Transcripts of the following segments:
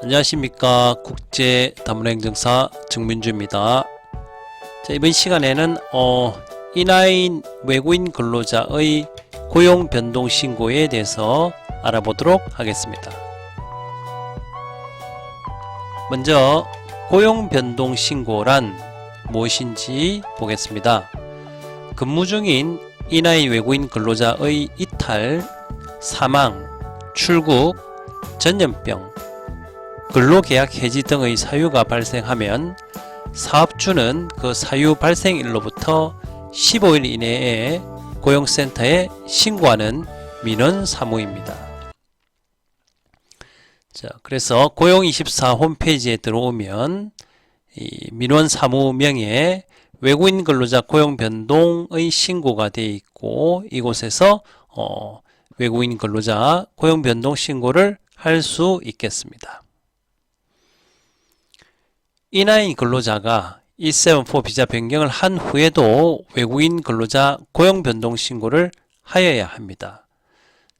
안녕하십니까. 국제다문화행정사 정민주입니다. 자, 이번 시간에는 E9 외국인 근로자의 고용 변동 신고에 대해서 알아보도록 하겠습니다. 먼저 고용 변동 신고란 무엇인지 보겠습니다. 근무 중인 E9 외국인 근로자의 이탈, 사망, 출국, 전염병, 근로계약 해지 등의 사유가 발생하면 사업주는 그 사유 발생일로부터 15일 이내에 고용센터에 신고하는 민원 사무입니다. 자, 그래서 고용24 홈페이지에 들어오면 이 민원 사무명에 외국인 근로자 고용 변동의 신고가 되어 있고, 이곳에서 외국인 근로자 고용 변동 신고를 할 수 있겠습니다. E9 근로자가 E74 비자 변경을 한 후에도 외국인 근로자 고용 변동 신고를 하여야 합니다.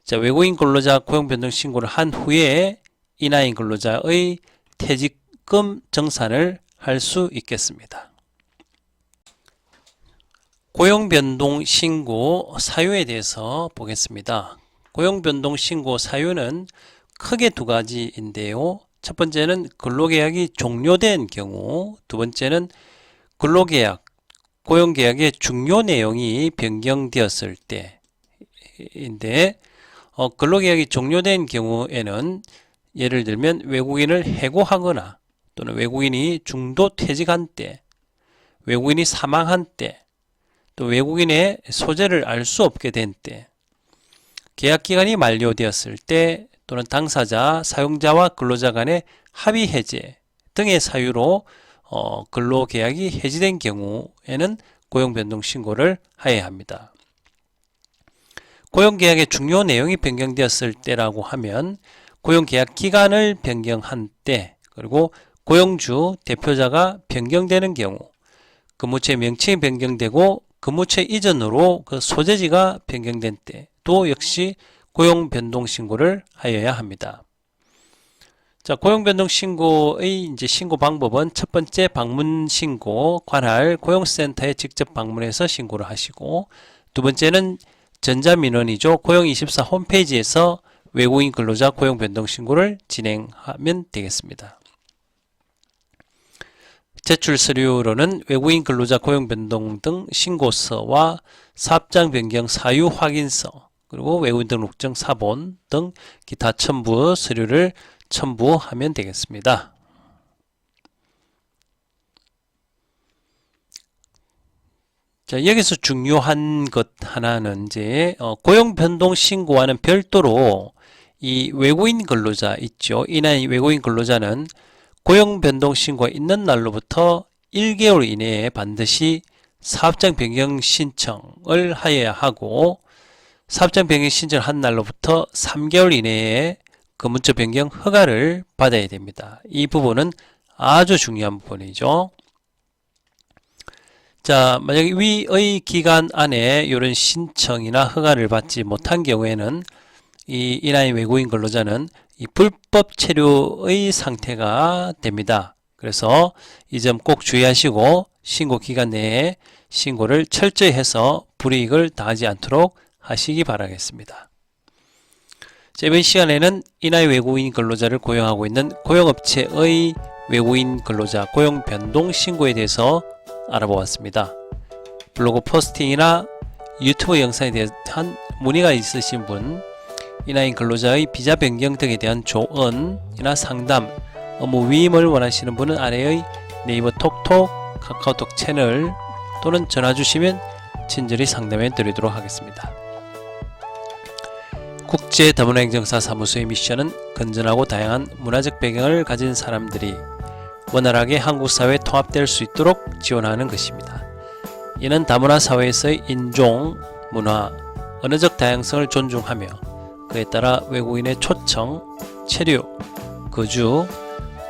자, 외국인 근로자 고용 변동 신고를 한 후에 E9 근로자의 퇴직금 정산을 할 수 있겠습니다. 고용 변동 신고 사유에 대해서 보겠습니다. 고용 변동 신고 사유는 크게 두 가지인데요. 첫 번째는 근로계약이 종료된 경우, 두 번째는 근로계약, 고용계약의 중요 내용이 변경되었을 때인데, 근로계약이 종료된 경우에는 예를 들면 외국인을 해고하거나 또는 외국인이 중도 퇴직한 때, 외국인이 사망한 때, 또 외국인의 소재를 알 수 없게 된 때, 계약기간이 만료되었을 때, 또는 당사자, 사용자와 근로자 간의 합의 해제 등의 사유로 근로계약이 해지된 경우에는 고용변동 신고를 하여야 합니다. 고용계약의 중요 내용이 변경되었을 때라고 하면 고용계약 기간을 변경한 때, 그리고 고용주, 대표자가 변경되는 경우, 근무처의 명칭이 변경되고 근무처 이전으로 그 소재지가 변경된 때도 역시 고용 변동 신고를 하여야 합니다. 자, 고용 변동 신고의 신고 방법은 첫 번째 방문 신고, 관할 고용센터에 직접 방문해서 신고를 하시고, 두 번째는 전자민원이죠. 고용24 홈페이지에서 외국인 근로자 고용 변동 신고를 진행하면 되겠습니다. 제출 서류로는 외국인 근로자 고용 변동 등 신고서와 사업장 변경 사유 확인서, 그리고 외국인 등록증 사본 등 기타 첨부 서류를 첨부하면 되겠습니다. 자, 여기서 중요한 것 하나는 고용 변동 신고와는 별도로 이 외국인 근로자 있죠. E9 외국인 근로자는 고용 변동 신고가 있는 날로부터 1개월 이내에 반드시 사업장 변경 신청을 하여야 하고, 사업장 변경 신청을 한 날로부터 3개월 이내에 근무처 변경 허가를 받아야 됩니다. 이 부분은 아주 중요한 부분이죠. 자, 만약에 위의 기간 안에 이런 신청이나 허가를 받지 못한 경우에는 이 E9 외국인 근로자는 이 불법 체류의 상태가 됩니다. 그래서 이 점 꼭 주의하시고 신고 기간 내에 신고를 철저히 해서 불이익을 당하지 않도록 하시기 바라겠습니다. 자, 이번 시간에는 E9 외국인 근로자를 고용하고 있는 고용업체의 외국인 근로자 고용 변동 신고에 대해서 알아보았습니다. 블로그 포스팅이나 유튜브 영상에 대한 문의가 있으신 분, E9 근로자의 비자 변경 등에 대한 조언이나 상담, 업무 위임을 원하시는 분은 아래의 네이버 톡톡, 카카오톡 채널 또는 전화 주시면 친절히 상담해 드리도록 하겠습니다. 국제다문화행정사 사무소의 미션은 건전하고 다양한 문화적 배경을 가진 사람들이 원활하게 한국 사회에 통합될 수 있도록 지원하는 것입니다. 이는 다문화 사회에서의 인종, 문화, 언어적 다양성을 존중하며 그에 따라 외국인의 초청, 체류, 거주,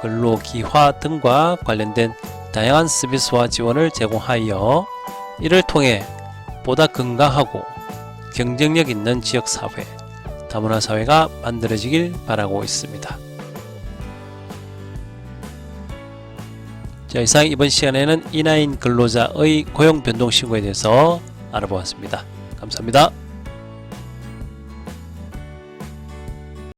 근로 기화 등과 관련된 다양한 서비스와 지원을 제공하여 이를 통해 보다 건강하고 경쟁력 있는 지역사회, 다문화 사회가 만들어지길 바라고 있습니다. 자, 이상 이번 시간에는 E9 근로자의 고용 변동 신고에 대해서 알아보았습니다. 감사합니다.